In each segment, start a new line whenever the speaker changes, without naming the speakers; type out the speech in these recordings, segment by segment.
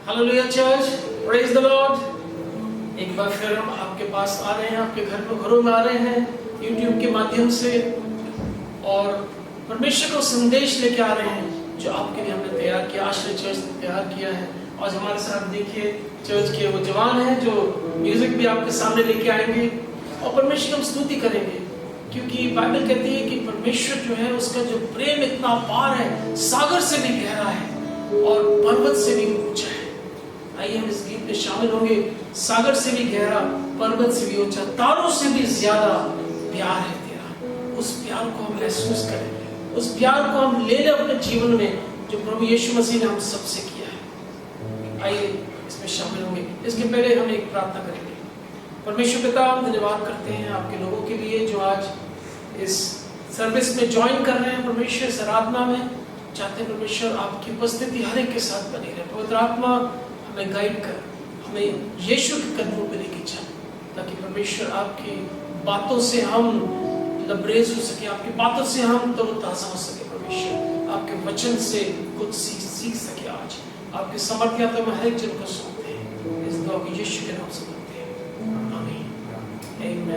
Hallelujah church, praise the Lord. एक बार फिर हम आपके पास आ रहे हैं, आपके घरों में आ रहे हैं यूट्यूब के माध्यम से, और परमेश्वर को संदेश लेके आ रहे हैं जो आपके लिए हमने तैयार किया, आश्रय चर्च ने तैयार किया है। आज हमारे साथ देखिए चर्च के वो जवान हैं जो म्यूजिक भी आपके सामने लेके आएंगे और परमेश्वर की हम स्तुति करेंगे, क्योंकि बाइबल कहती है कि परमेश्वर जो है उसका जो प्रेम इतना पार है, सागर से भी गहरा है और पर्वत से भी ऊंचा है। आइए हम इस गीत में शामिल होंगे। सागर से भी गहरा, पर्वत से भी ऊंचा, तारों से भी ज्यादा प्यार है तेरा। उस प्यार को हम महसूस करेंगे, उस प्यार को हम ले लें अपने जीवन में जो प्रभु यीशु मसीह ने हम सबसे किया है। आइए इसमें शामिल होंगे। इसके पहले हम एक प्रार्थना करेंगे। परमेश्वर पिता, हम धन्यवाद करते हैं आपके लोगों के लिए जो आज इस सर्विस में ज्वाइन कर रहे हैं। परमेश्वर इस आराधना में चाहते हैं परमेश्वर आपकी उपस्थिति हर एक के साथ बनी रहे। पवित्र आत्मा हमें गाइड कर, हमें यीशु के कदमों पे लेके चल, ताकि परमेश्वर आपकी बातों से हम लबरेज हो सके, आपकी बातों से हम तरोताजा हो सके। परमेश्वर आपके वचन से कुछ सीख सके। आज आपके समर्थ्य तो में हर एक जन को सौंपते हैं। इस दुआ को यीशु के नाम से मांगते हैं, आमीन, आमीन।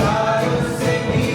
तारों से भी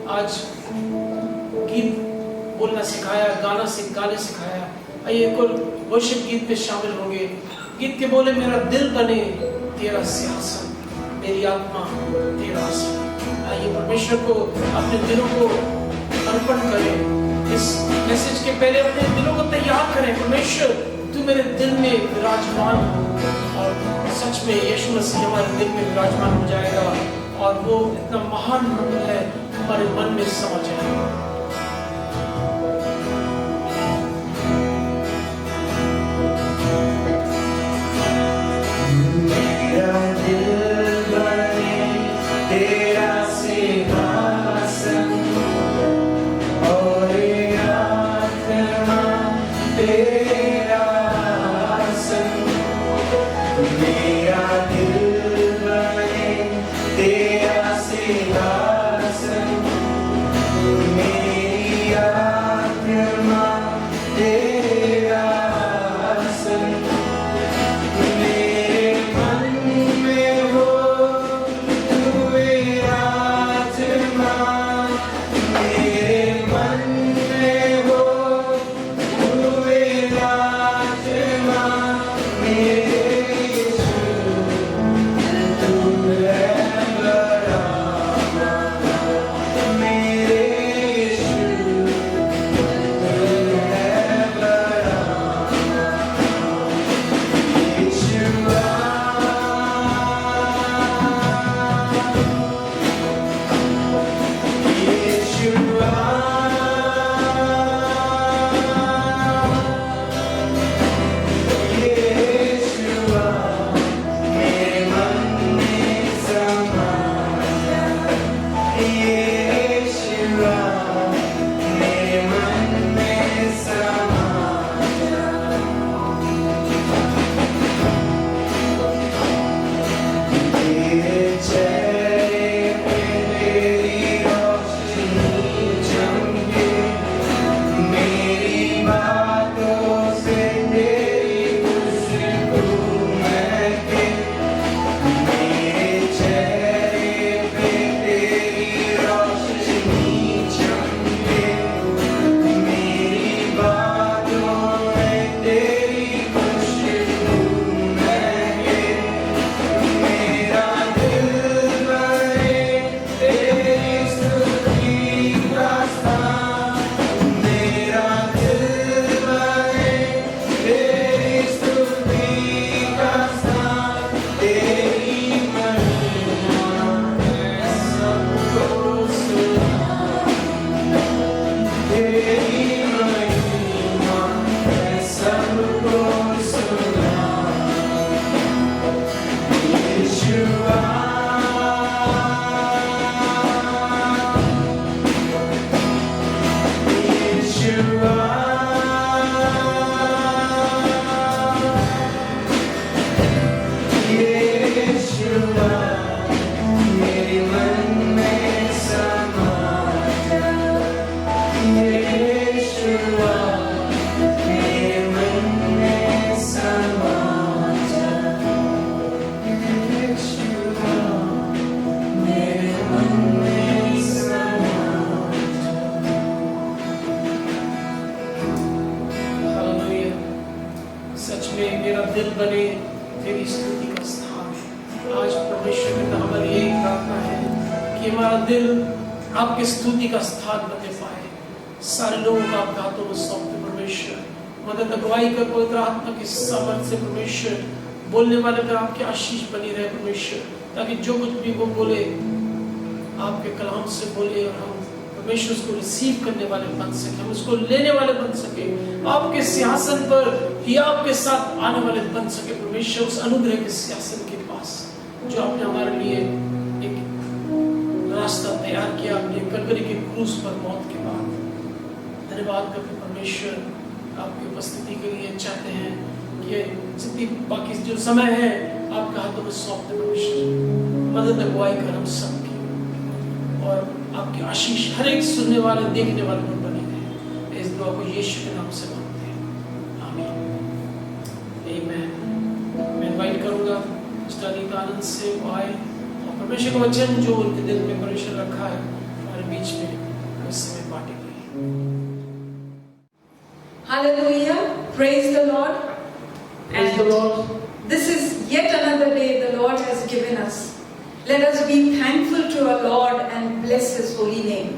आज गीत बोलना सिखाया, गाने सिखाया। आइए एक और वर्शिप गीत में शामिल होंगे। गीत के बोले, मेरा दिल बने तेरा सिंहासन, मेरी आत्मा तेरा आसन। आइए परमेश्वर को अपने दिलों को अर्पण करें। इस मैसेज के पहले अपने दिलों को तैयार करें। परमेश्वर, तू मेरे दिल में विराजमान हो, और सच में यीशु मसीह हमारे दिल में विराजमान हो जाएगा, और वो इतना महान मंदिर है हमारे मन में समा जाएगा। दिल बने तेरी स्तुति का स्थान। आज परमेश्वर पिता हमारी यही प्रार्थना है कि हमारा दिल आपकी स्तुति का स्थान बने पाए। सारे लोगों को आपके हाथों में सौंपते परमेश्वर, मदद अगुवाई कर पवित्र आत्मा की सामर्थ्य से परमेश्वर, बोलने वाले पर आपकी आशीष बनी रहे परमेश्वर, ताकि जो कुछ भी वो बोले आपके कलाम से बोले, और हम परमेश्वर उसको रिसीव करने वाले बन सके, हम उसको लेने वाले बन सके, आपके सिंहासन पर या आपके साथ आने वाले बन सके परमेश्वर, उस अनुग्रह के सिंहासन के पास जो आपने हमारे लिए एक रास्ता तैयार किया अपने कलवरी के क्रूस पर मौत के बाद। धन्यवाद करके परमेश्वर आपकी उपस्थिति के लिए चाहते हैं कि जितनी बाकी जो समय है आपके हाथों में सौंपते परमेश्वर, मदद अगुवाई कर हम सबकी, और आपकी आशीष हर एक सुनने वाले देखने वाले पर बनी रहे। इस दुआ को यीशु के नाम से मांगते हैं, आमीन। मैं इनवाइट करूंगा अनीता आनंद से वो आए और परमेश्वर का वचन जो उनके दिल में परमेश्वर रखा है हमारे बीच में
Hallelujah. Praise the Lord.
Praise the Lord.
This is yet another day the Lord has given us. Let us be thankful to our Lord and bless His holy name.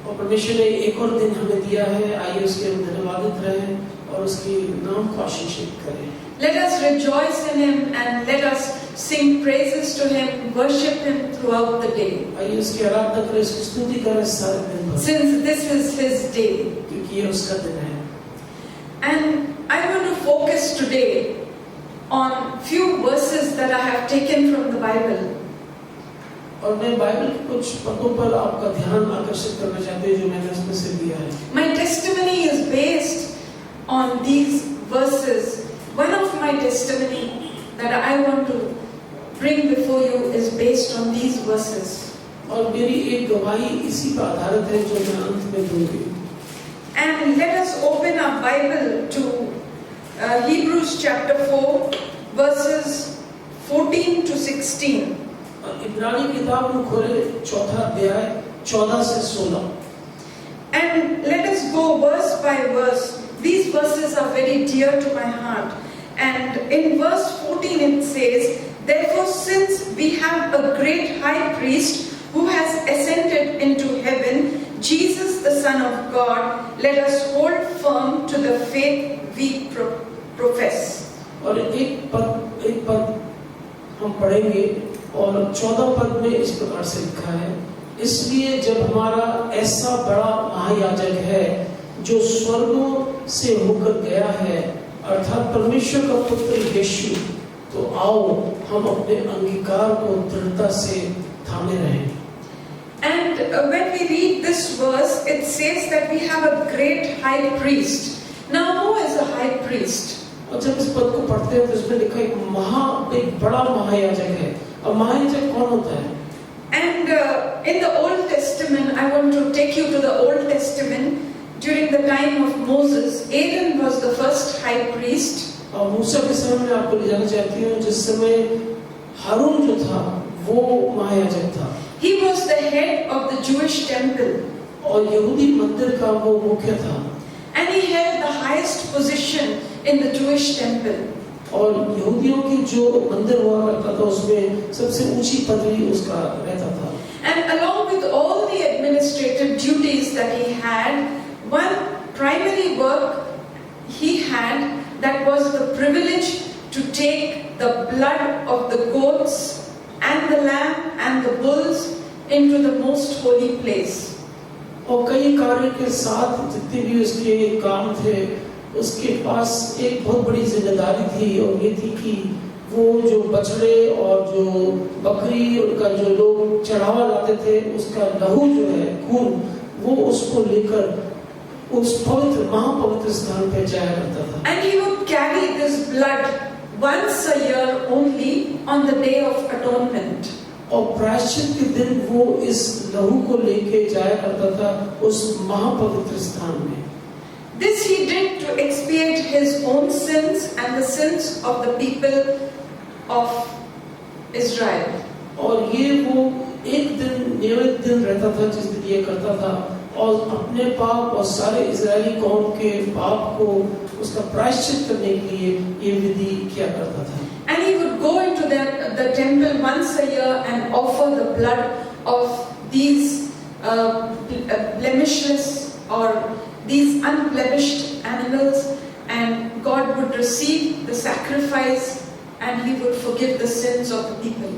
और परमेश्वर ने एक और दिन हमें दिया है, आइए उसके हम धन्यवादित रहें और उसके नाम को आशीषित करें.
Let us rejoice in Him and let us sing praises to Him, worship Him throughout the day.
आइए उसकी आराधना करें, उसकी स्तुति करें सारे दिन भर.
Since this is His day.
क्योंकि ये उसका दिन है.
And I want to focus today on few verses that I have taken from the Bible.
और मैं बाइबल के कुछ पदों पर आपका ध्यान आकर्षित करना चाहती हूँ जो मैंने उसमें से लिया है.
My testimony is based on these verses. One of my testimony that I want to bring before you is based on these verses.
और मेरी एक गवाही इसी पर आधारित है जो मैं अंत में दूंगी.
And let us open our Bible to Hebrews chapter 4 verses 14 to 16.
इब्रानी किताब में खोले 4 अध्याय 14 से 16.
And let us go verse by verse. These verses are very dear to my heart. And in verse 14 it says, "Therefore, since we have a great high priest who has ascended into heaven, Jesus the Son of God, let us hold firm to the faith we profess."
और एक पद हम पढ़ेंगे और 14 पद में इस प्रकार से लिखा है, इसलिए जब हमारा ऐसा बड़ा महायाजक है जो स्वर्गों से होकर गया है, अर्थात परमेश्वर का पुत्र यीशु, तो आओ हम अपने अंगीकार को दृढ़ता से थामे रहें.
And when we read this verse, it says that we have a great high priest. Now, who is a high priest?
और जब इस पद को पढ़ते हैं तो इसमें लिखा एक बड़ा महायाजक है. अब महायाजक कौन होता है?
And in the Old Testament, I want to take you to the Old Testament. During the time of Moses, Aaron was the first high priest.
और मूसा के समय में आपको ले जाना चाहती हूँ जिस समय हारून जो था वो महायाजक था.
He was the head of the Jewish temple.
और यहूदी मंदिर का वो मुख्य था.
And he held the highest position in the Jewish temple.
और यहूदियों की जो मंदिर हुआ करता था उसमें सबसे ऊंची पदवी उसका रहता था.
And along with all the administrative duties that he had, one primary work he had, that was the privilege to take the blood of the goats and the lamb and the bulls into the most holy place.
और कई कार्य के साथ जितने भी उसके काम थे, उसके पास एक बहुत बड़ी जिम्मेदारी थी और ये थी कि वो जो बछड़े और जो बकरी उनका जो लोग चढ़ावा लाते थे उसका लहू जो है खून, वो उसको लेकर उस पवित्र महापवित्र स्थान पे जाया करता था.
And he would carry this blood once a year only on the day of atonement.
और प्रायश्चित के दिन वो इस लहू को लेके जाया करता था उस महापवित्र स्थान में.
This he did to expiate his own sins and the sins of the people of Israel.
और ये वो एक दिन नियमित दिन रहता था जिस दिन ये करता था और अपने पाप और सारे इजरायली कौम के पाप को उसका प्रायश्चित करने के लिए ये विधि किया करता था.
And he would go into the temple once a year and offer the blood of these blemishless or these unblemished animals, and God would receive the sacrifice and he would forgive the sins of the people.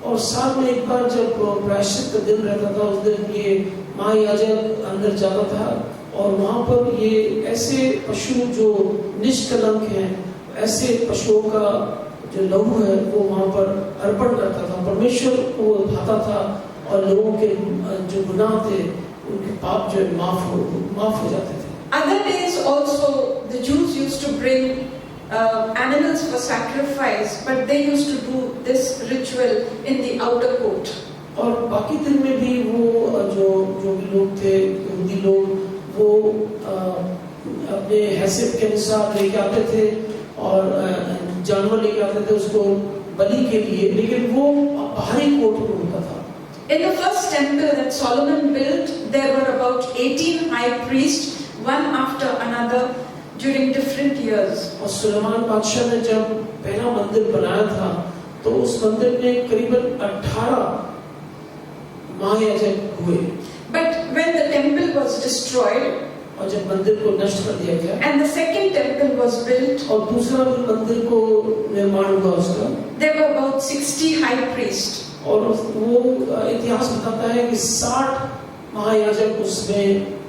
और साल में एक बार जब प्रायश्चित का दिन रहता था उस दिन ये महायाजक अंदर जाता था और वहाँ पर ये ऐसे पशु जो निष्कलंक हैं, ऐसे पशुओं का जो लहू है वो वहाँ पर अर्पण करता था. परमेश्वर को भाता था और लोगों के जो गुनाह थे उनके पाप जो माफ हो जाते थे.
Other days also the Jews used to bring animals for sacrifice, but they used to do this ritual in the outer court.
और बाकी दिन में भी वो जो भी लोग थे यहूदी लोग वो अपने हैसियत के अनुसार लेके आते थे और जानवर लेके आते थे उसको बलि के लिए, लेकिन वो बाहरी कोर्ट में होता था.
In the first temple that Solomon built, there were about 18 high priests, one after another, during different years.
और सुलेमान बादशाह ने जब पहला मंदिर बनाया था तो उस मंदिर में करीबन 18 महायाजक हुए।
But when the temple was destroyed
और जब मंदिर को नष्ट कर दिया गया
and the second temple was built,
और दूसरा भी मंदिर को निर्माण हुआ उसका,
there were about 60 high priests.
और वो इतिहास बताता है कि 60 महायाजक उसमें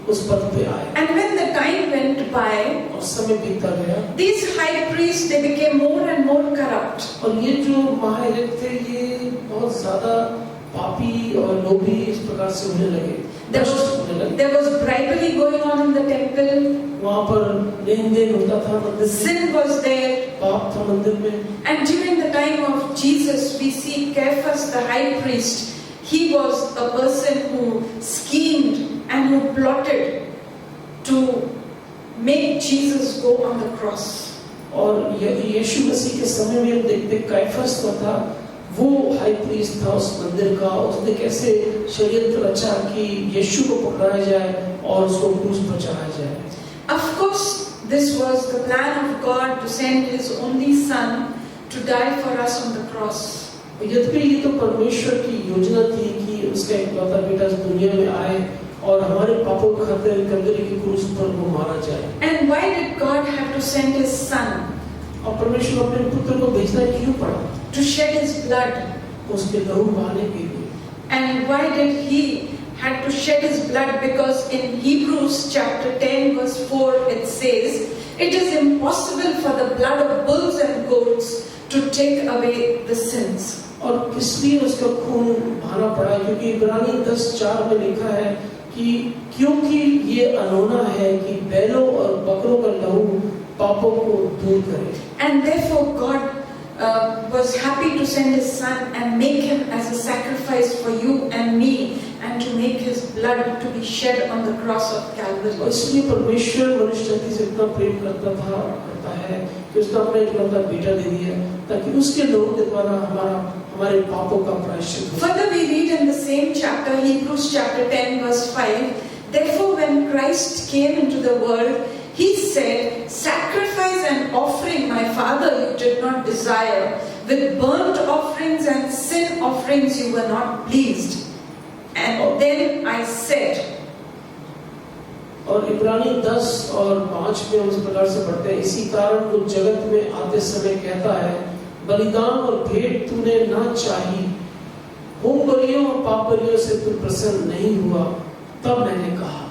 उस पद पे आए।
And when the time went by,
और समय बीतता गया,
these high priests, they became more and more corrupt.
और ये जो महायाजक थे ये बहुत ज्यादा पापी और लोभी इस प्रकार से होने लगे।
There was bribery going on in the temple.
वहाँ पर लेन देन होता था मंदिर में,
Sin was there.
पाप था मंदिर में।
And during the time of Jesus, we see Caiaphas the high priest. He was a person who schemed and who plotted to make Jesus go on the cross.
और यीशु मसीह के समय में देखते काइफस को था, वो हाई प्रीस्ट था उस मंदिर का। उसने कैसे षड्यंत्र रचा कि यीशु को पकड़ाया जाए और उसको क्रूस पर चढ़ाया जाए।
Of course, this was the plan of God to send His only Son to die for us on the cross.
यद्यपि ये तो परमेश्वर की योजना थी कि उसका इकलौता बेटा इस दुनिया में आए और हमारे पापों के खातिर कलवरी की क्रूस पर वो मारा जाए।
And why did God have to send His Son?
और परमेश्वर अपने पुत्र को भेजना क्यों पड़ा?
To shed His blood.
उसके लहू बहाने के लिए।
And why did He had to shed His blood? Because in Hebrews chapter 10 verse 4 it says, it is impossible for the blood of bulls and goats to take away the sins.
और किस लिए उसका खून बहाना पड़ा? क्योंकि इब्रानी 10:4 में लिखा है कि क्योंकि ये अनोना है कि बैलों और बकरों का लहू पापों को दूर करे।
And therefore God was happy to send His Son and make Him as a sacrifice for you and me, and to make His blood to be shed on the cross of Calvary.
और इसलिए परमेश्वर मनुष्य जाति से इतना प्रेम करता है कि उसने अपना इकलौता बेटा दे दिया ताकि उसके लहू के द्वारा हमारे पापों का प्रायश्चित हो।
Further we read in the same chapter, Hebrews chapter 10 verse 5, therefore when Christ came into the world, He said, sacrifice and offering my Father you did not desire, with burnt offerings and sin offerings you were not pleased. And then I said,
और इब्रानी 10 और 5 में हम इस प्रकार से पढ़ते हैं, इसी कारण वो जगत में आते समय कहता है, बलिदान और भेंट तूने ना चाही, होम बलियों और पाप बलियों से तू प्रसन्न नहीं हुआ, तब मैंने कहा।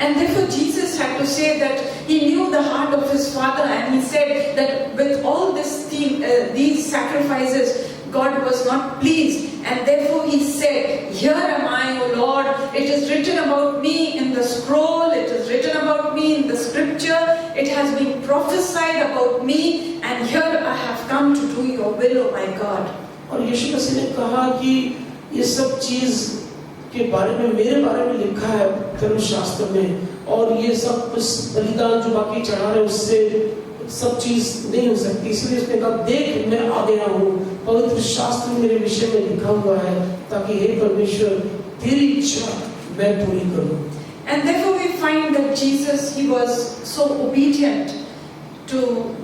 And therefore Jesus had to say that He knew the heart of His Father, and He said that with all these sacrifices God was not pleased, and therefore He said, here am I, O Lord, it is written about me in the scroll, it is written about me in the scripture, it has been prophesied about me, and here I have come to do your will, O my God.
और यीशु मसीह ने कहा कि ये सब चीज के बारे में मेरे बारे में लिखा है धर्मशास्त्र में, और ये सब बलिदान जो बाकी चढ़ा रहे उससे सब चीज नहीं हो सकती। इसलिए उसने कहा, देख मैं आ गया हूँ, पवित्र शास्त्र मेरे विषय में लिखा हुआ है, ताकि हे परमेश्वर तेरी इच्छा मैं पूरी करूँ।
And therefore we find that Jesus, He was so obedient to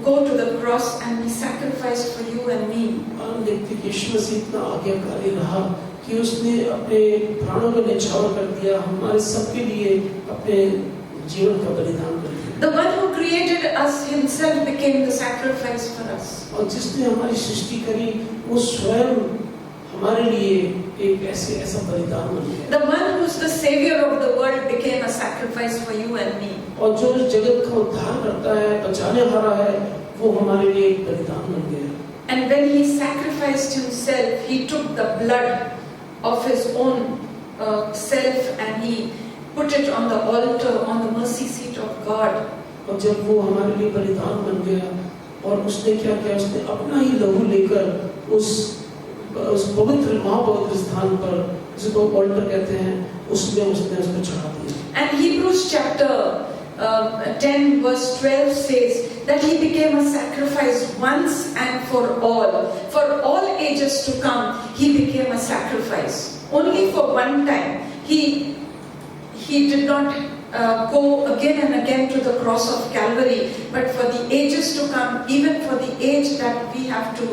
go to the cross and be sacrificed for you and me.
हम देखते हैं यीशु मसीह इतना आज्ञाकारी रहा कि उसने अपने प्राणों का न्यौछावर कर दिया, हमारे सबके लिए अपने जीवन का बलिदान कर दिया।
The one who created us Himself became the sacrifice for us.
और जिसने हमारी सृष्टि करी वो स्वयं हमारे लिए एक ऐसा बलिदान बन गया।
The one who is the savior of the world became a sacrifice for you and me.
और जो इस जगत का उद्धार करता है, बचाने वाला है, वो हमारे लिए एक बलिदान बन गया।
And when He sacrificed Himself, He took the blood of His own self and He put it on the altar, on the mercy seat of God.
और जब वो हमारे लिए बलिदान बन गया और उसने क्या किया, उसने अपना ही लहू लेकर उस पवित्र महापवित्र स्थान पर, जिसको ऑल्टर कहते हैं, उसमें उसने उसको चढ़ा दिया।
And Hebrews chapter 10 verse 12 says that He became a sacrifice once and for all ages to come. He became a sacrifice only for one time. He he did not go again and again to the cross of Calvary, but for the ages to come, even for the age that we have to,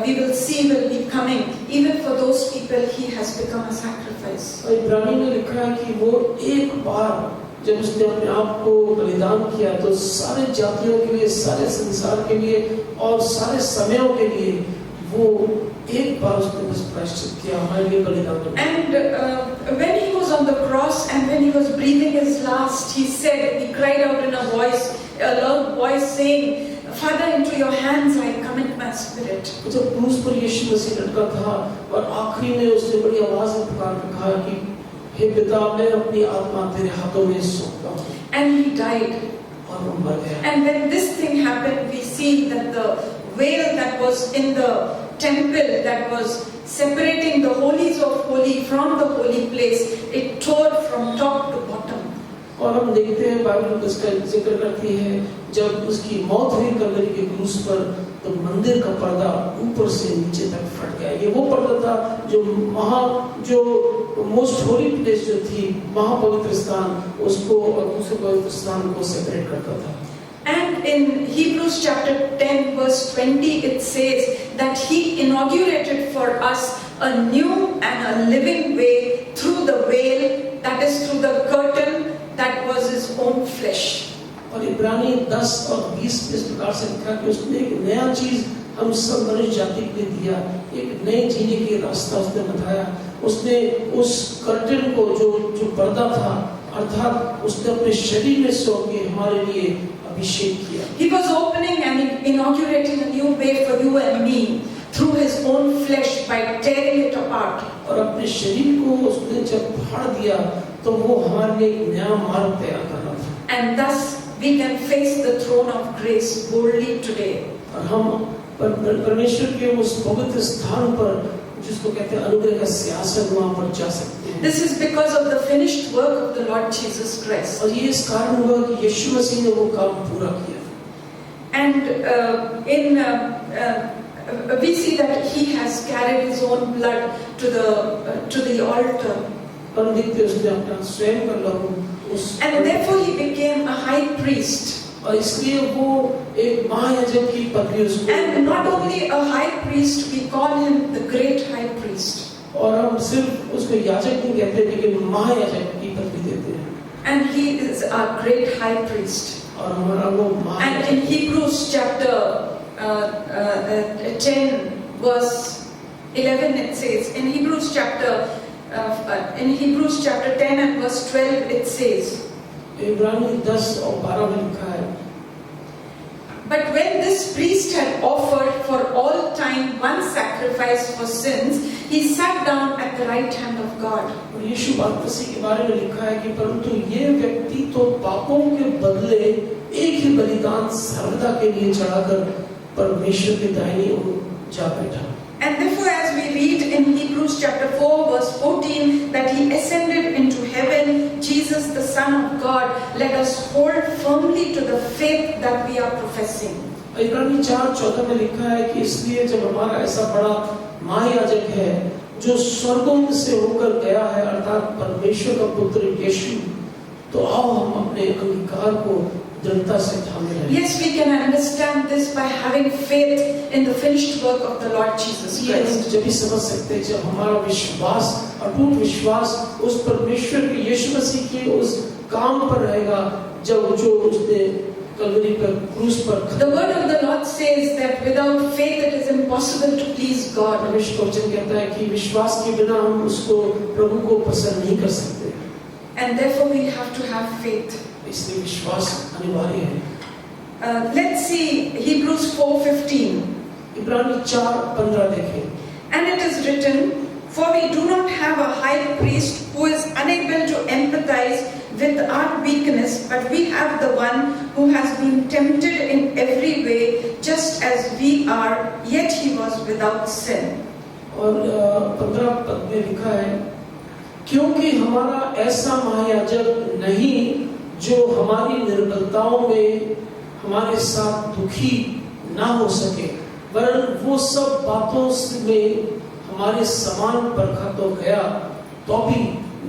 we will see will be coming, even for those people, he has become a sacrifice.
और इब्रानी में लिखा है कि वो एक बार जब उसने अपने आप को बलिदान किया तो सारे जातियों के लिए, सारे संसार के लिए और सारे समयों के लिए वो एक बार उसने बस प्रायश्चित किया, हमारे लिए बलिदान किया।
And when he was on the cross and when he was breathing his last, he said, he cried out in a loud voice saying, Father, into your hands I commit my spirit.
जब क्रूस पर यीशु मसीह लटका था और आखिरी में उसने बड़ी आवाज में पुकार कर कहा कि हे पिता, मैं अपनी आत्मा तेरे हाथों में सौंपता हूँ।
And he died.
और वो मर गया।
And when this thing happened, we see that the veil that was in the temple, that was separating the holies of holy from the holy place, it tore from top to bottom.
और हम देखते हैं Bible इसका जिक्र करती है जब उसकी मौत हुई कलवरी के क्रूस पर तो मंदिर का पर्दा ऊपर से नीचे तक फट गया। ये वो पर्दा था जो मोस्ट होली प्लेस जो थी, महापवित्र स्थान, उसको और दूसरे पवित्र स्थान को सेपरेट करता था।
And in Hebrews chapter 10 verse 20 it says that he inaugurated for us a new and a living way through the veil, that is through the curtain that was his own flesh.
और इब्रानी 10 और 20 इस प्रकार से लिखा कि उसने एक नया चीज हम सब मनुष्य जाति के लिए दिया, एक नए जीने की रास्ता उसने बताया। उसने उस कर्टन को जो पर्दा था, अर्थात उसने अपने शरीर में सौंप के हमारे लिए अभिषेक किया।
He was opening and inaugurating a new way for you and me through his own flesh by tearing it apart.
और अपने शरीर को उसने जब फाड़ दिया तो वो हमारे लिए एक नया मार्ग तैयार कर रहा था।
And thus we can face the throne of grace boldly today.
और हम परमेश्वर के उस पवित्र स्थान पर जिसको कहते हैं अनुग्रह का सिंहासन, वहां पर जा सकते हैं।
This is because of the finished work of the Lord Jesus Christ.
और ये इस कारण हुआ कि यीशु मसीह ने वो काम पूरा किया।
And we see that he has carried his own blood to the altar.
और देखते उसने अपना स्वयं का लहू उस
And therefore he became a high priest.
और इसलिए वो एक महायाजक की पदवी उसको।
And not only a high priest, we call him the great high priest.
और हम सिर्फ उसको याजक नहीं कहते लेकिन महायाजक की पदवी देते हैं।
And he is our great high priest.
और हमारा वो
And in Hebrews chapter 10 verse 11 it says, in Hebrews chapter 10 and verse 12 it says,
इब्रानी 10 और 12 में लिखा है,
but when this priest had offered for all time one sacrifice for sins, he sat down at the right hand of God.
और यीशु मसीह के बारे में लिखा है कि परंतु ये व्यक्ति तो पापों के बदले एक ही बलिदान सर्वदा के लिए चढ़ाकर परमेश्वर के दाहिनी ओर जा बैठा।
And therefore, as we read in Hebrews chapter 4 verse 14 that he ascended into heaven, Jesus the Son of God, let us hold firmly to the faith that we are professing.
इब्रानी 4:14 में लिखा है कि इसलिए जब हमारा ऐसा बड़ा महायाजक है जो स्वर्गों से होकर गया है, अर्थात परमेश्वर का पुत्र यीशु, तो आओ हम अपने अंगीकार को दृढ़ता से थामे रहें।
Yes, we can understand this by having faith in the finished work of the Lord Jesus Christ.
जब भी समझ सकते हैं जब हमारा विश्वास, अटूट विश्वास उस परमेश्वर के यीशु मसीह के उस काम पर रहेगा जब जो उसने कलवरी पर क्रूस पर।
The word of the Lord says that without faith it is impossible to please God.
परमेश्वर वचन कहता है कि विश्वास के बिना हम उसको प्रभु को पसंद नहीं कर सकते।
And therefore we have to have faith.
इसलिए विश्वास अनिवार्य है।
Let's see Hebrews 4:15.
इब्रानी 4:15 देखें।
And it is written, for we do not have a high priest who is unable to empathize with our weakness, but we have the one who has been tempted in every way, just as we are, yet he was without sin.
और 15 पद में लिखा है, क्योंकि हमारा ऐसा महायाजक नहीं जो हमारी निर्बलताओं में हमारे साथ दुखी ना हो सके, वरन वो सब बातों में हमारे समान परखा तो गया तो भी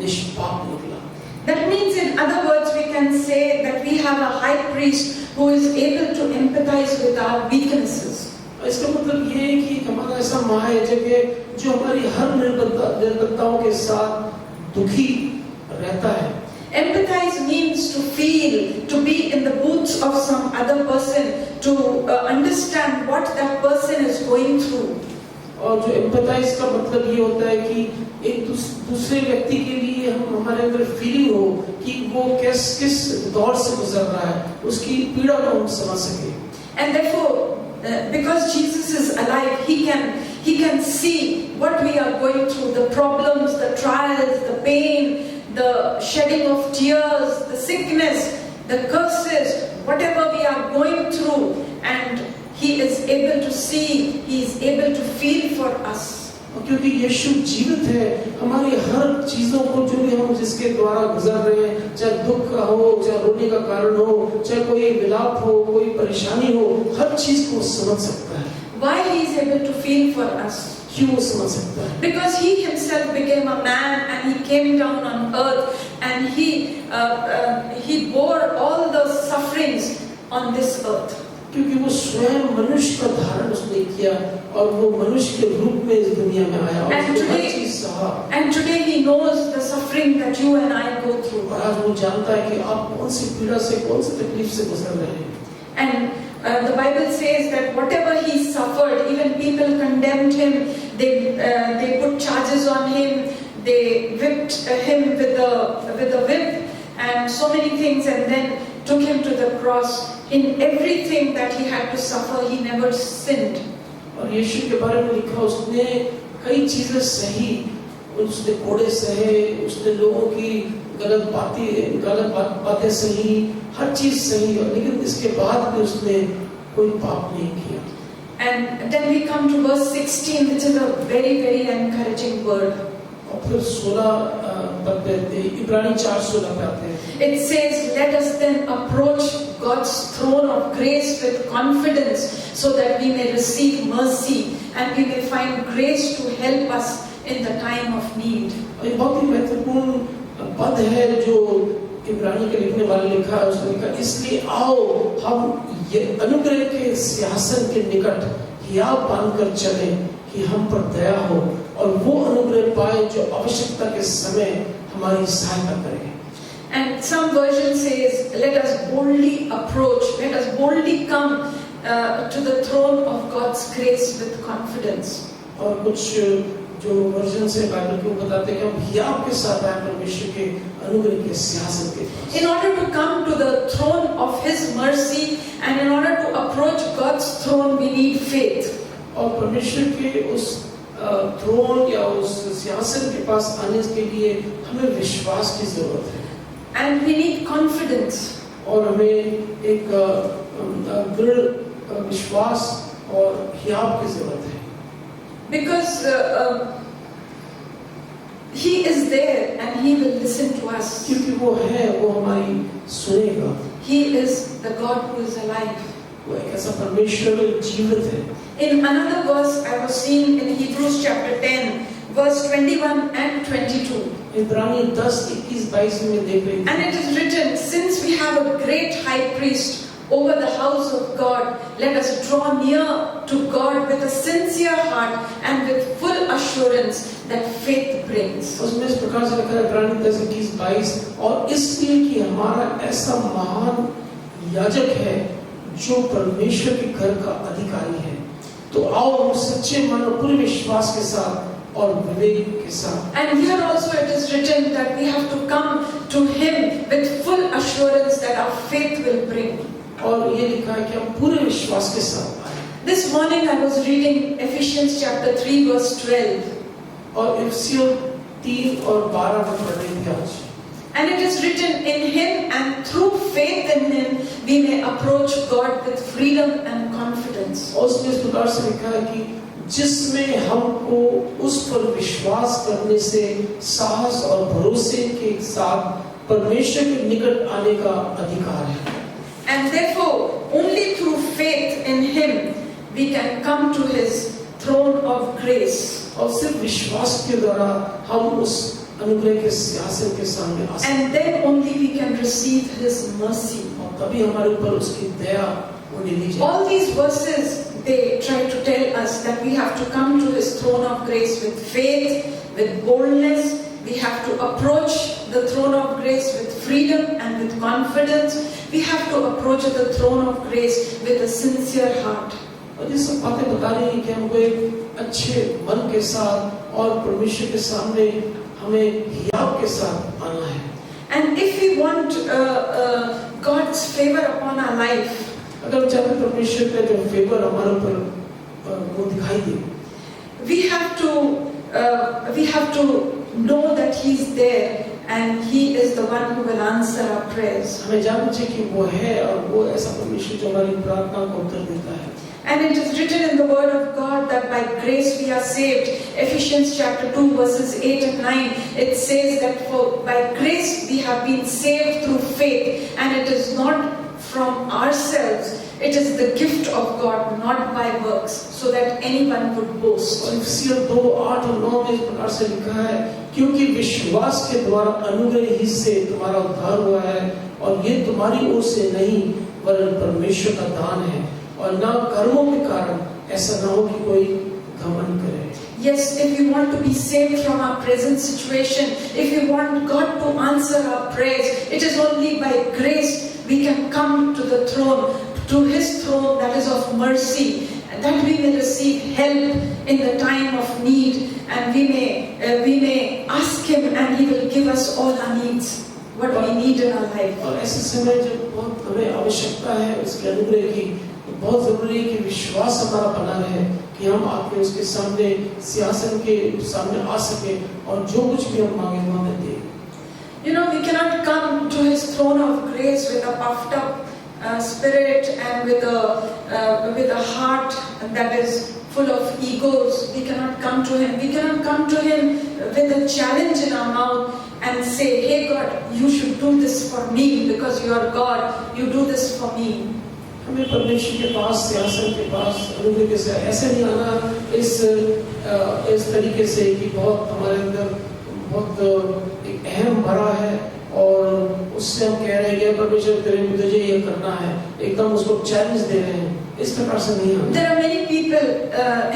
निष्पाप निकला।
That means, in other words, we can say that we have a high priest who is able to empathize with our weaknesses.
इसका मतलब ये है कि हमारा ऐसा महायाजक है जो हमारी हर निर्बलताओं के साथ दुखी रहता है.
Empathize means to feel, to be in the boots of some other person, to understand what that person is going through.
और जो एम्पैथाइज का मतलब ये होता है कि एक दूसरे व्यक्ति के लिए हम हमारे अंदर फीलिंग हो कि वो किस दौर से गुजर रहा है, उसकी पीड़ा को हम समझ सके.
And therefore, because Jesus is alive, he can see what we are going through, the problems, the trials, the pain, the shedding of tears, the sickness, the curses, whatever we are going through, and he is able to see, he is able to feel for us.
क्योंकि यीशु जीवित है, हमारी हर चीजों को जो भी हम जिसके द्वारा गुजर रहे हैं, चाहे दुख का हो, चाहे रोने का कारण हो, चाहे कोई विलाप हो, कोई परेशानी हो, हर चीज को समझ सकता है.
Why he is able to feel for us?
क्यों वो समझ सकता है?
Because he himself became a man and he came down on earth and he bore all the sufferings on this earth.
क्योंकि वो स्वयं मनुष्य का धारण उसने किया और वो मनुष्य के रूप में इस दुनिया में आया और उसने हर चीज सहा.
And today he knows the suffering that you and I go through.
और आज वो जानता है कि आप कौन सी पीड़ा से, कौन सी तकलीफ से गुजर रहे हैं.
And the Bible says that whatever he suffered, even people condemned him, they put charges on him, they whipped him with a whip and so many things, and then took him to the cross. In everything that he had to suffer, he never sinned.
और यीशु के बारे में लिखा, उसने कई चीजें सही, उसने कोड़े सहे, उसने लोगों की गलत बातें सही, हर चीज सही, लेकिन इसके बाद भी उसने कोई पाप नहीं किया.
And then we come to verse 16, which is a very, very encouraging word.
और फिर 16 पद पे इब्रानी 4:16 पे आते हैं.
It says, "Let us then approach God's throne of grace with confidence, so that we may receive mercy and we may find grace to help us in the time of need."
ये बहुत ही महत्वपूर्ण पद है जो इब्रानी के लिखने वाले लिखा है. उसने लिखा, इसलिए आओ हम ये अनुग्रह के सिंहासन के निकट हियाव बांधकर चलें कि हम पर दया हो और वो अनुग्रह पाए जो आवश्यकता के समय हमारी सहायता करे.
And some version says, "Let us boldly approach, let us boldly come to the throne of God's grace with confidence."
और कुछ जो वर्जन से बाइबल को बताते हैं कि हम हियाव के साथ आए परमेश्वर के अनुग्रह के सिंहासन के पास.
In order to come to the throne of His mercy and in order to approach God's throne, we need faith.
और परमेश्वर के उस थ्रोन या उस सिंहासन के पास आने के लिए हमें विश्वास की जरूरत है.
And we need confidence.
और हमें एक दृढ़ विश्वास और हियाव की जरूरत है.
Because He is there and He will listen to us.
क्योंकि वो है, वो हमारी सुनेगा.
He is the God who is alive.
वो एक ऐसा परमेश्वर जीवित है.
In another verse I was seeing in Hebrews chapter 10, verse 21 and 22.
इब्रानी 10, 21, 22 में देख रहे हैं.
And it is written, "Since we have a great high priest over the house of God, let us draw near to God with a sincere heart and with full assurance that faith brings."
उसमें इस प्रकार से लिखा है इब्रानी 10, 21, 22, और इसलिए कि हमारा ऐसा महान याजक है जो परमेश्वर के घर का अधिकारी है, तो आओ हम सच्चे मन और पूरे विश्वास के साथ और विवेक के साथ.
And here also it is written that we have to come to Him with full assurance that our faith will bring.
और ये लिखा है कि हम पूरे विश्वास के साथ आए.
This morning I was reading Ephesians chapter 3 verse 12.
और इफिसियों 3 और 12 में पढ़ रहे थे आज.
And it is written, "In Him and through faith in Him we may approach God with freedom and confidence."
और उसमें इस प्रकार से लिखा है कि जिसमें हमको उस पर विश्वास करने से साहस और भरोसे के साथ परमेश्वर के निकट आने का अधिकार है.
And therefore, only through faith in Him we can come to His throne of grace.
और सिर्फ विश्वास के द्वारा हम उस अनुग्रह के सिंहासन के सामने आ सकते
And then only we can receive His mercy.
हैं और तभी हमारे ऊपर उसकी दया होने दी जाए।
All these verses, they try to tell us that we have to come to His throne of grace with faith, with boldness. We have to approach the throne of grace with freedom and with confidence. We have to approach the throne of grace with a sincere heart.
और ये सब बातें बता रही हैं कि हमको एक अच्छे मन के साथ और परमेश्वर के सामने हमें हियाव के साथ आना है।
And if we want God's favor upon our life,
अगर चाहते हैं परमेश्वर का जो फेवर हमारे ऊपर वो दिखाई दे,
we have to know that He's there and He is the one who will answer our prayers.
हमें जानना चाहिए कि वो है और वो ऐसा परमेश्वर जो हमारी प्रार्थना को उत्तर देता है।
And it is written in the Word of God that by grace we are saved. Ephesians chapter 2 verses 8 and 9. It says that by grace we have been saved through faith, and it is not from ourselves. It is the gift of God, not by works, so that anyone would boast.
और इफिसियर 2:8 और 9 में इस प्रकार से लिखा है, क्योंकि विश्वास के द्वारा अनुग्रह ही से तुम्हारा उद्धार हुआ है, और ये तुम्हारी ओर से नहीं वरन परमेश्वर का दान है, और ना कर्मों के कारण, ऐसा ना हो कि कोई घमंड करे।
Yes, if we want to be saved from our present situation, if we want God to answer our prayers, it is only by grace we can come to the throne, to His throne that is of mercy, that we may receive help in the time of need, and we may ask Him and He will give us all our needs, what we need in our life.
और ऐसे समय जब बहुत हमें आवश्यकता है उसके अनुग्रह की, तो बहुत जरूरी है कि विश्वास हमारा बना रहे कि हम आके उसके सामने सिंहासन के सामने आ सके और जो कुछ भी हम मांगे वो हमें दे।
You know, we cannot come to His throne of grace with a puffed up spirit and with a heart that is full of egos. We cannot come to Him. We cannot come to Him with a challenge in our mouth and say, "Hey God, you should do this for me because you are God. You do this for me."
हमें परमेश्वर के पास, सिंहासन के पास अनुग्रह से ऐसे नहीं आना इस तरीके से कि बहुत हमारे अंदर बहुत एक अहम भरा है और उससे हम कह रहे हैं परमेश्वर तेरे मुझे ये करना है, एकदम उसको चैलेंज दे रहे हैं, इस प्रकार से नहीं हम।
There are many people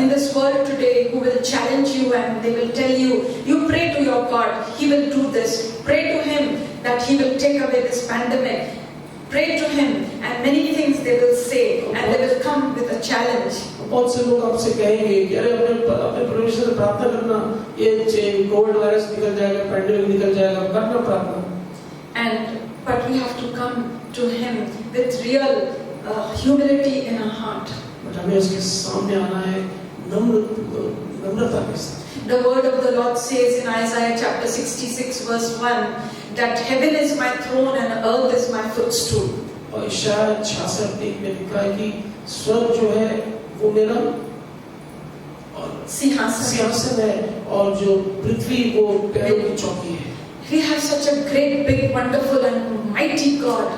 in this world today who will challenge you and they will tell you, you pray to your God, He will do this. Pray to Him that He will take away this pandemic. Pray to Him, and many things they will say, and they will come with a challenge.
बहुत से लोग आपसे कहेंगे कि अरे अपने परमेश्वर से प्रार्थना करना, ये कोविड वायरस निकल जाएगा, पैंडेमिक निकल जाएगा, करना प्रार्थना।
But we have to come to Him with real humility in our heart.
But हमें उसके सामने आना है नम्रता के साथ।
The word of the Lord says in Isaiah chapter 66 verse 1 that heaven is my throne and earth is my footstool.
और इशाया 66 में लिखा है कि स्वर्ग जो है वो मेरा सिंहासन है और जो पृथ्वी वो पैरों की चौकी है।
We have such a great, big, wonderful and mighty God.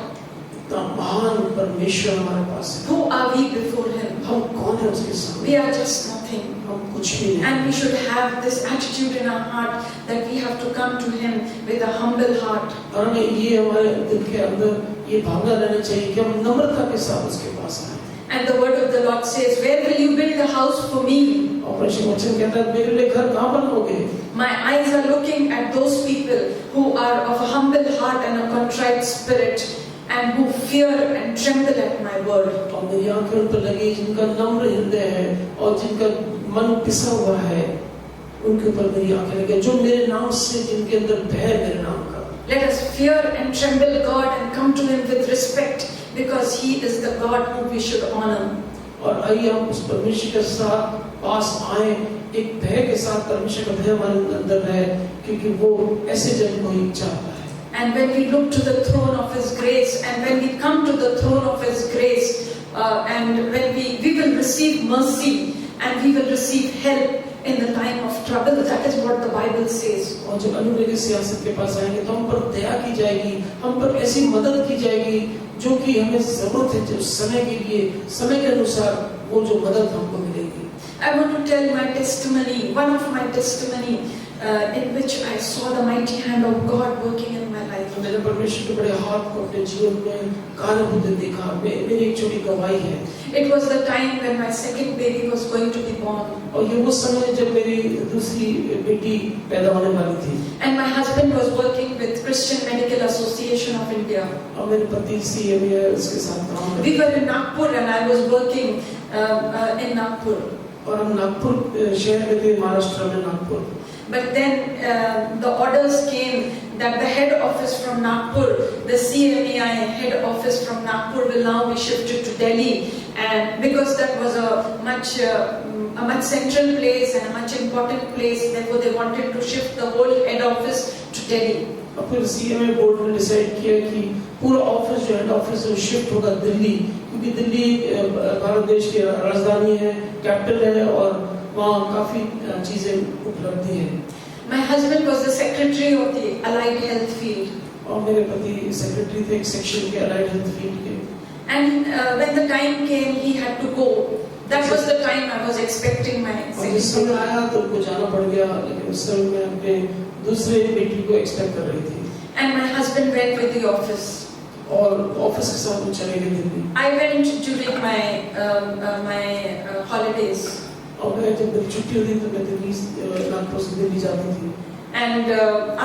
इतना महान परमेश्वर हमारे पास है।
Who are we before Him?
हम कौन है उसके सामने?
We are just nothing.
हम कुछ भी नहीं।
And we should have this attitude in our heart that we have to come to Him with a humble heart.
और हमें ये हमारे दिल के अंदर ये भावना रहनी चाहिए कि हम नम्रता के साथ उसके पास आए।
And the word of the Lord says, "Where will you build a house for me?"
और परमेश्वर वचन कहता है मेरे लिए घर कहाँ बनाओगे?
My eyes are looking at those people who are of a humble heart and a contrite spirit, and who fear and tremble at my word.
और मेरी आंखें उन पर लगी जिनका नम्र हृदय है और जिनका मन पिसा हुआ है, उनके ऊपर मेरी आंखें लगी, जो मेरे नाम से जिनके अंदर भय है मेरे नाम का।
Let us fear and tremble God and come to Him with respect, because He is the God whom we should honor.
और आइए हम उस परमेश्वर के साथ पास आए, एक भय के साथ परमेश्वर का भय हमारे अंदर है, क्योंकि वो ऐसे जन को ही चाहता है।
And when we look to the throne of His grace, and when we come to the throne of His grace, and when we will receive mercy and we will receive help in the time of trouble. That is what the Bible says.
और जब अनुग्रह के सिंहासन के पास आएंगे तो हम पर दया की जाएगी, हम पर ऐसी मदद की जाएगी जो कि हमें जरूरत है, जो समय के लिए, समय के अनुसार वो जो मदद हमको मिलेगी।
I want to tell my testimony, one of my testimony in which I saw the mighty hand of God working in my life.
तो मैंने परमेश्वर के बड़े हाथ को अपने जीवन में कार्य होते देखा। मेरी एक छोटी गवाही है।
It was the time when my second baby was going to be born.
और ये वो समय जब मेरी दूसरी बेटी पैदा होने वाली थी।
And my husband was working with Christian Medical Association of India.
और मेरे पति CMA उसके साथ काम करते।
We were in Nagpur and I was working in Nagpur.
और हम नागपुर शहर में थे, महाराष्ट्र में Nagpur.
But then the orders came that the head office from Nagpur, the CMEI head office from Nagpur will now be shifted to Delhi, and because that was a much central place and a much important place, therefore they wanted to shift the whole head office to Delhi.
और फिर CMA board ने decide किया कि पूरा office जो head office है वो shift होगा दिल्ली, क्योंकि दिल्ली भारत देश की राजधानी है, कैपिटल है और वहाँ काफी चीजें उपलब्ध हैं।
My husband was the secretary of the allied health field.
और मेरे पति सेक्रेटरी थे एक सेक्शन के allied health field के।
And when the time came, he had to go. That was the time I was expecting my
और जिस
second
समय आया तो उनको जाना पड़ गया, लेकिन उस समय मैं अपने दूसरे बेटी को एक्सपेक्ट कर रही थी।
And my husband went with the office.
और ऑफिस के साथ वो चले गए Delhi.
I went during my holidays.
और मैं जब मेरी छुट्टी होती तो मैं दिल्ली नागपुर से दिल्ली जाती थी।
And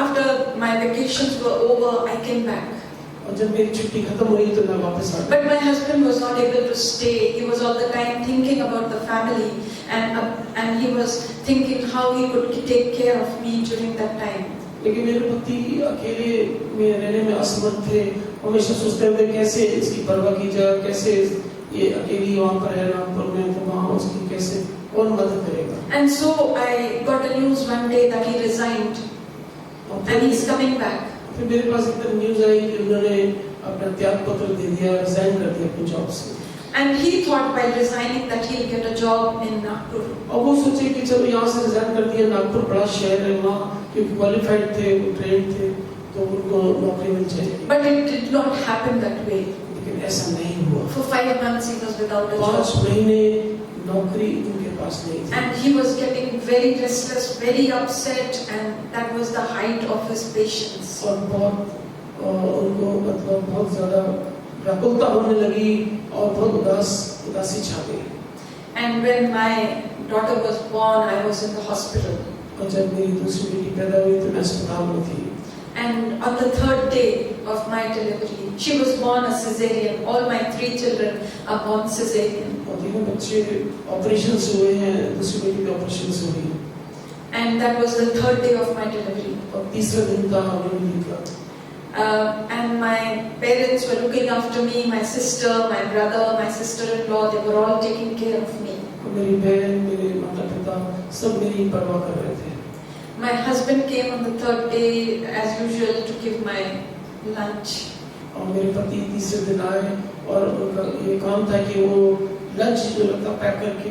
after my vacations were over, I came back.
और जब मेरी छुट्टी खत्म हुई तो मैं वापस आ गया।
But my husband was not able to stay. He was all the time thinking about the family, and he was thinking how he could take care of me during that time.
लेकिन मेरे पति अकेले में रहने में असमर्थ थे। हमेशा सोचते थे कैसे इसकी परवाह की जाए, कैसे ये अकेली वहाँ पर है नागपुर में, तो वहाँ उसकी कैसे कौन मदद करेगा।
And so I got a news one day that he resigned, and he's coming back.
फिर मेरे पास एक न्यूज़ आई कि उन्होंने अपना त्याग पत्र दे दिया, रिजाइन कर दिया अपनी जॉब से।
And he thought while resigning that he'll get a job in Nagpur.
और वो सोचे कि चलो यहाँ से रिजाइन कर दिया, नागपुर बड़ा शहर है, वहाँ क्योंकि क्वालिफाइड थे, वो ट्रेंड थे, तो उनको नौकरी मिल जाएगी।
But it did not happen that way.
लेकिन ऐसा नहीं हुआ।
For 5 months he was without a job.
5 महीने नौकरी उनके पास नहीं थी।
And he was getting very restless, very upset, and that was the height of his patience.
और बहुत उनको मतलब बहुत ज़्यादा व्याकुलता होने लगी और बहुत उदासी छा गई।
And when my daughter was born, I was in the hospital.
और जब मेरी दूसरी बेटी पैदा हुई तो मैं अस्पताल में थी।
And on the 3rd day of my delivery, she was born a cesarean. All my 3 children are born cesarean.
और तीनों बच्चे ऑपरेशन हुए हैं, दूसरी बेटी की ऑपरेशन हुई।
And that was the 3rd day of my delivery.
और तीसरा दिन था डिलीवरी का।
And my parents were looking after me, my sister, my brother, my sister-in-law, they were all taking care of me.
मेरी बहन, मेरे माता-पिता सब मेरी परवाह कर रहे थे।
My husband came on the 3rd day as usual to give my lunch.
और मेरे पति तीसरे दिन आए और उनका ये काम था कि वो लंच जो लगता पैक करके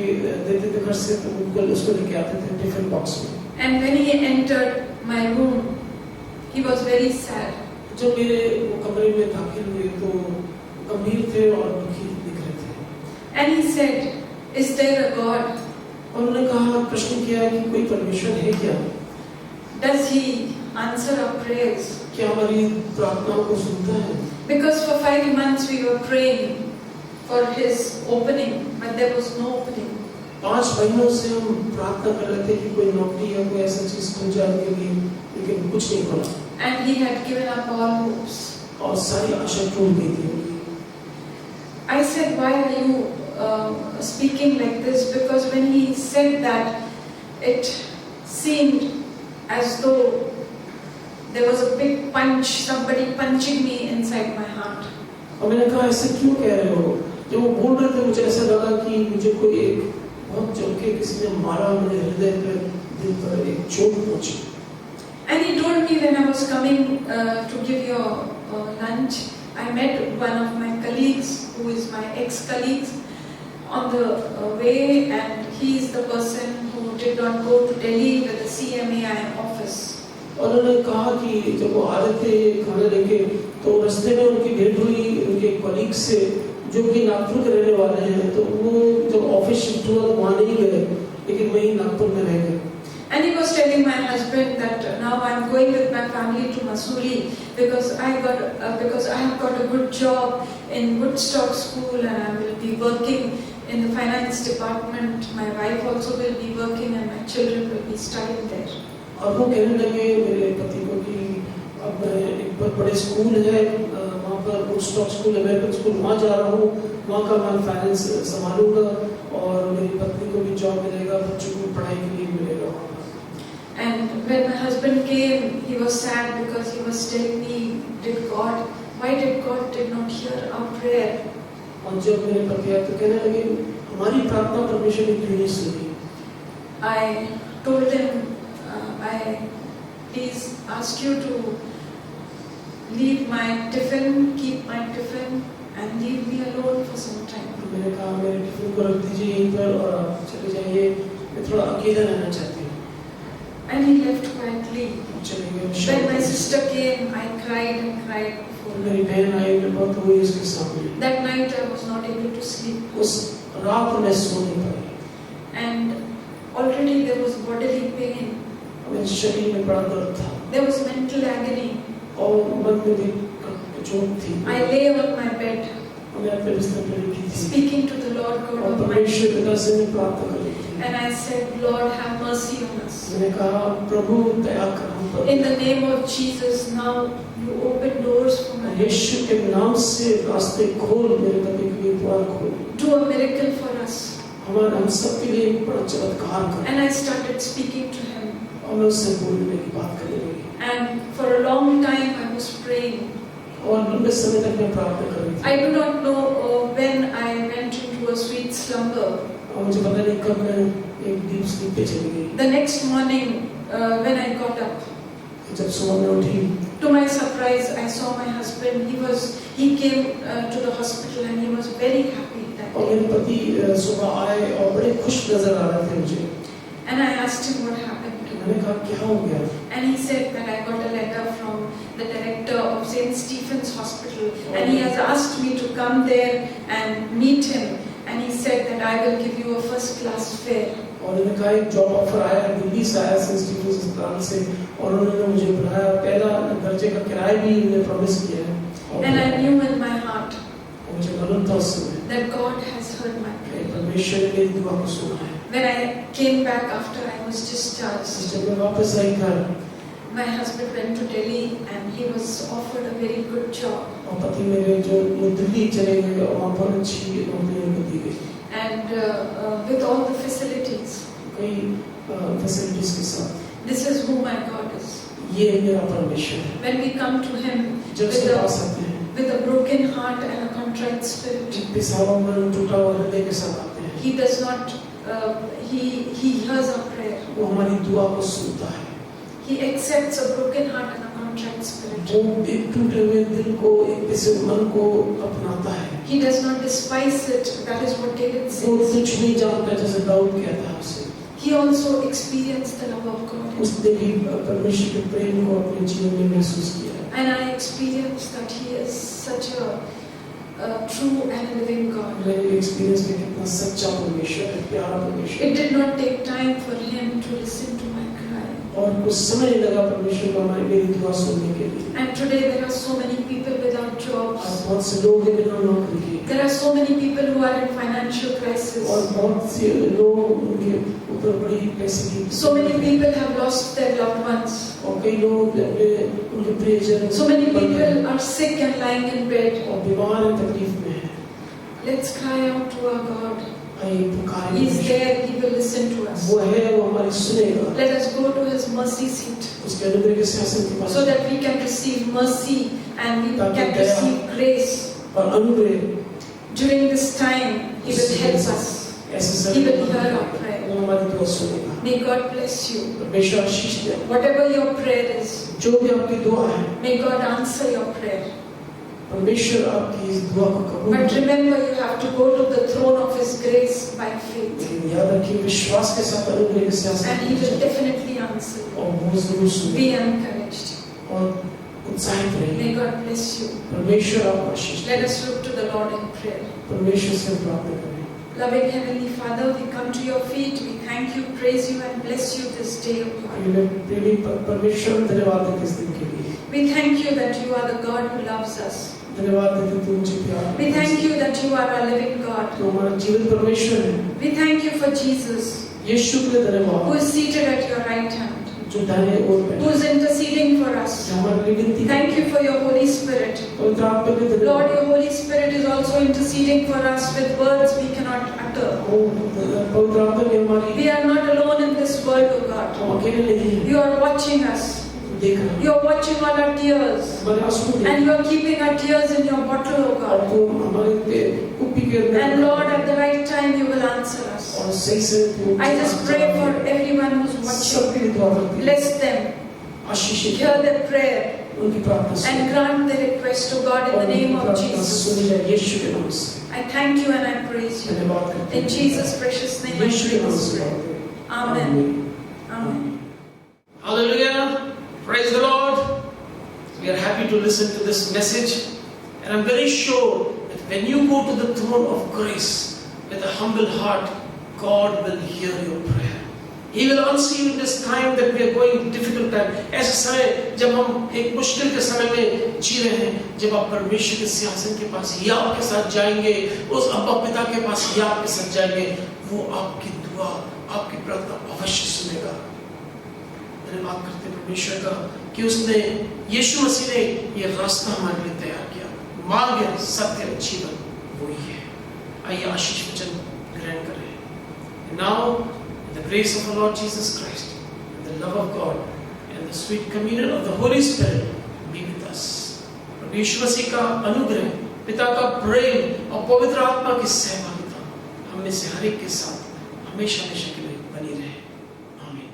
देते थे घर से, तो उनको उसको लेके आते थे टिफिन बॉक्स में।
And when he entered my room, he was very sad.
जब मेरे वो कमरे में दाखिल हुए तो गंभीर थे और दुखी दिख रहे थे।
And he said, "Is there a God?
और उन्होंने कहा, प्रश्न किया कि कोई परमेश्वर है क्या?
Does he answer our prayers?"
क्या हमारी प्रार्थनाओं को सुनता है?
Because for 5 months we were praying for his opening, but there was no opening.
5 महीनों से हम प्रार्थना कर रहे थे कि कोई नौकरी या कोई ऐसा चीज खुल जाए उनके लिए, लेकिन कुछ नहीं खुला।
And he had given up all hopes.
और सारी आशा टूट गई थी।
I said, "Why are you speaking like this?" Because when he said that, it seemed as though there was a big punch, somebody punching me inside my heart.
और मैंने कहा, ऐसे क्यों कह रहे हो? जब वो बोल रहे थे मुझे ऐसा लगा कि मुझे कोई एक बहुत जम के किसी ने मारा, मेरे हृदय पर, दिल पर एक चोट पहुंची।
And he told me when I was coming to give your lunch, I met one of my colleagues, who is my ex-colleague, on the way, and he is the person who did not go to Delhi with the CMAI office.
और उन्होंने कहा कि जब वो आ रहे थे खाना लेके, तो रास्ते में उनकी भेंट हुई उनके कलीग से जो कि नागपुर के रहने वाले हैं। तो वो जब ऑफिस शिफ्ट हुआ तो वहाँ नहीं गए, लेकिन वहीं नागपुर में रह गए।
And he was telling my husband that now I'm going with my family to Mussoorie because I have got a good job in Woodstock School and I will be working in the finance department. My wife also will be working and my children will be studying there.
और वो कहने लगे मेरे पति को कि अब मैं एक बहुत बड़े स्कूल है वहाँ पर वुडस्टॉक स्कूल अमेरिकन स्कूल वहाँ जा रहा हूँ, वहाँ का मैं फाइनेंस संभालूंगा और मेरी पत्नी को भी जॉब मिलेगा, बच्चों को पढ़ाई के लिए मिलेगा।
And when my husband came, he was sad because he was telling me, why did God did not hear our prayer?
और जब मेरे पति आए तो कहने लगे हमारी प्रार्थना परमेश्वर ने क्यों नहीं सुनी?
I told him, I please ask you to leave my tiffin, keep my tiffin and leave me alone for some time.
मैंने कहा मेरे टिफिन को रख दीजिए यहीं पर और आप चले जाइए, मैं थोड़ा अकेला रहना चाहती हूँ।
And he left quietly.
चले गए।
When my sister came, I cried and cried before her.
मेरी बहन आई, मैं बहुत रोई उसके सामने।
That night I was not able to sleep.
उस रात में सो नहीं पाई।
And already there was bodily pain.
मेरे शरीर में बड़ा दर्द था।
There was mental agony.
और मन में भी चोट थी।
I lay on my bed.
मैं अपने बिस्तर पर लेटी थी।
Speaking to the Lord God
और
Almighty.
परमेश्वर पिता से मैं प्रार्थना कर रही थी।
And I said, Lord, have mercy on us.
मैंने कहा प्रभु दया कर हम पर।
In the name of Jesus, now you open doors for my life.
यीशु के नाम से रास्ते खोल, मेरे पति के लिए द्वार खोल।
Do a miracle for us.
हम सब के लिए एक बड़ा चमत्कार कर।
And I started speaking to him.
और मैं उससे बोलने की बात करने लगी।
And for a long time I was praying.
और लंबे समय तक मैं प्रार्थना कर रही थी।
I do not know when I went into a sweet slumber.
और मुझे पता नहीं कब मैं एक डीप स्लीप पे चली गई।
The next morning, when I got up,
जब सुबह में उठी,
to my surprise, I saw my husband. He came to the hospital and he was very happy that
और
day.
मेरे पति सुबह आए और बड़े खुश नजर आ रहे थे मुझे।
And I asked him what happened.
मैंने कहा क्या हो गया?
And he said that I got a letter from the director of St. Stephen's Hospital, and he has asked me to come there and meet him. And he said that I will give you a first-class fare.
और उन्होंने कहा एक job offer आया है दिल्ली से आया Saint Stephen's अस्पताल से और उन्होंने मुझे बुलाया, पहला दर्जे का किराया भी उन्होंने प्रॉमिस किया है।
And I knew in my heart
मुझे मालूम था उस समय
that God has heard my prayer.
परमेश्वर ने मेरी दुआ को सुना है।
When I came back after I was discharged,
जब मैं वापस आई घर,
my husband went to Delhi and he was offered a very good job.
और पति मेरे जो दिल्ली चले गए और वहाँ पर अच्छी नौकरी उनको दी गई।
And with all the facilities.
कई फैसिलिटीज के साथ।
This is who my God is.
ये मेरा परमेश्वर है।
When we come to Him with a broken heart and a contrite spirit,
पिसा हुआ मन, टूटा हुआ हृदय के साथ आते हैं।
He does not. He hears our prayer.
वो हमारी दुआ को सुनता है।
He accepts a broken heart and a contrite spirit.
वो एक टूटे हुए दिल को, एक पिसे मन को अपनाता है।
He does not despise it. That is what David
वो
says.
कुछ नहीं जानता जैसे दाऊद कहता है उसे।
He also experienced the love of God.
उसने भी परमेश्वर के प्रेम को अपने जीवन में महसूस किया।
And I experienced that He is such a true and living God.
मैंने एक्सपीरियंस किया कितना सच्चा परमेश्वर है, प्यारा परमेश्वर।
It did not take time for Him to listen to my cry.
और कुछ समय लगा परमेश्वर को हमारी मेरी दुआ सुनने के लिए।
And today there are so many people without jobs.
और बहुत से लोग हैं बिना नौकरी के।
There are so many people who are in financial crisis.
और बहुत से लोग उनके ऊपर बड़ी पैसे की।
So many people have lost their loved ones.
और कई लोग उनके प्रियजन।
So many people are sick and lying in bed.
और बीमार हैं, तकलीफ में हैं।
Let's cry out to our God.
He
is there, He will listen to us.
वो है, वो हमारी सुनेगा।
Let us go to His mercy seat.
उसके अनुग्रह के सिंहासन के पास।
So that we can receive mercy and we can receive grace.
और अनुग्रह।
During this time, He will help us. He will hear our prayer.
वो हमारी दुआ सुनेगा।
May God bless you.
परमेश्वर आशीष दे।
Whatever your prayer is,
जो भी आपकी दुआ है,
may God answer your prayer.
परमेश्वर आपकी इस दुआ को कबूल
But
करे।
remember, you have to go to the throne of His grace by faith.
लेकिन याद रखिए विश्वास के साथ अनुग्रह के सिंहासन
And He will definitely answer you.
और वो जरूर सुनेगा।
Be encouraged.
और उत्साहित रहिए।
May God bless you.
परमेश्वर आपको आशीष दे।
Let us look to the Lord in prayer.
परमेश्वर से प्रार्थना करें।
Loving Heavenly Father, we come to your feet. We thank you, praise you, and bless you this day, O God.
प्रेमी परमेश्वर धन्यवाद देते इस दिन के लिए।
We thank you that you are the God who loves us.
धन्यवाद देते तुम मुझे प्यार।
We thank you that you are our living God.
तो हमारा जीवन परमेश्वर है।
We thank you for Jesus,
यीशु के लिए धन्यवाद।
who is seated at your right hand,
जो दाहिने ओर बैठा है।
who is interceding for us.
जो हमारे लिए विनती करता है।
Thank you for your Holy Spirit.
पवित्र आत्मा के लिए धन्यवाद।
Lord, your Holy Spirit is also interceding for us with words we cannot utter.
पवित्र आत्मा ने हमारी।
We are not alone in this world, O God.
हम अकेले नहीं हैं।
You are watching us.
देख रहे हैं।
You are watching all our tears.
हमारे आंसू देख।
And you are keeping our tears in your bottle, O
और
God.
तो हमारे कुप्पी के अंदर।
And Lord, at the right time you will answer us.
और सही से
I just pray for everyone who's watching.
सबके लिए दुआ करते हैं।
Bless them.
Ashish
Hear their prayer
उनकी प्रार्थना सुन।
and grant their request, O God, in the name of Jesus.
सुनी जाए यीशु के नाम से।
I thank you and I praise you.
धन्यवाद करते हैं।
In Jesus' precious name I
यीशु के
pray
नाम
this
से।
prayer. Amen. Amen.
Hallelujah. Praise the Lord. We are happy to listen to this message. And I'm very sure that when you go to the throne of grace with a humble heart, God will hear your prayer. He will answer you in this time that we are going difficult time. ऐसे समय जब हम एक मुश्किल के समय में जी रहे हैं, जब आप परमेश्वर के सिंहासन के पास या आपके साथ जाएंगे, उस अब्बा पिता के पास या आपके साथ जाएंगे, वो आपकी दुआ, आपकी प्रार्थना अवश्य सुनेगा। धन्यवाद करते हैं परमेश्वर का कि उसने यीशु मसीह ने ये रास्ता हमारे लिए तैयार किया। मार्ग, सत्य और जीवन वही है। आइए आशीष वचन ग्रहण करें। Now, in the grace of our Lord Jesus Christ, and the love of God, and the sweet communion of the Holy Spirit be with us. परमेश्वर मसीह का अनुग्रह, पिता का प्रेम और पवित्र आत्मा की सहभागिता हम में से हर एक के साथ हमेशा हमेशा के लिए बनी रहे। आमीन।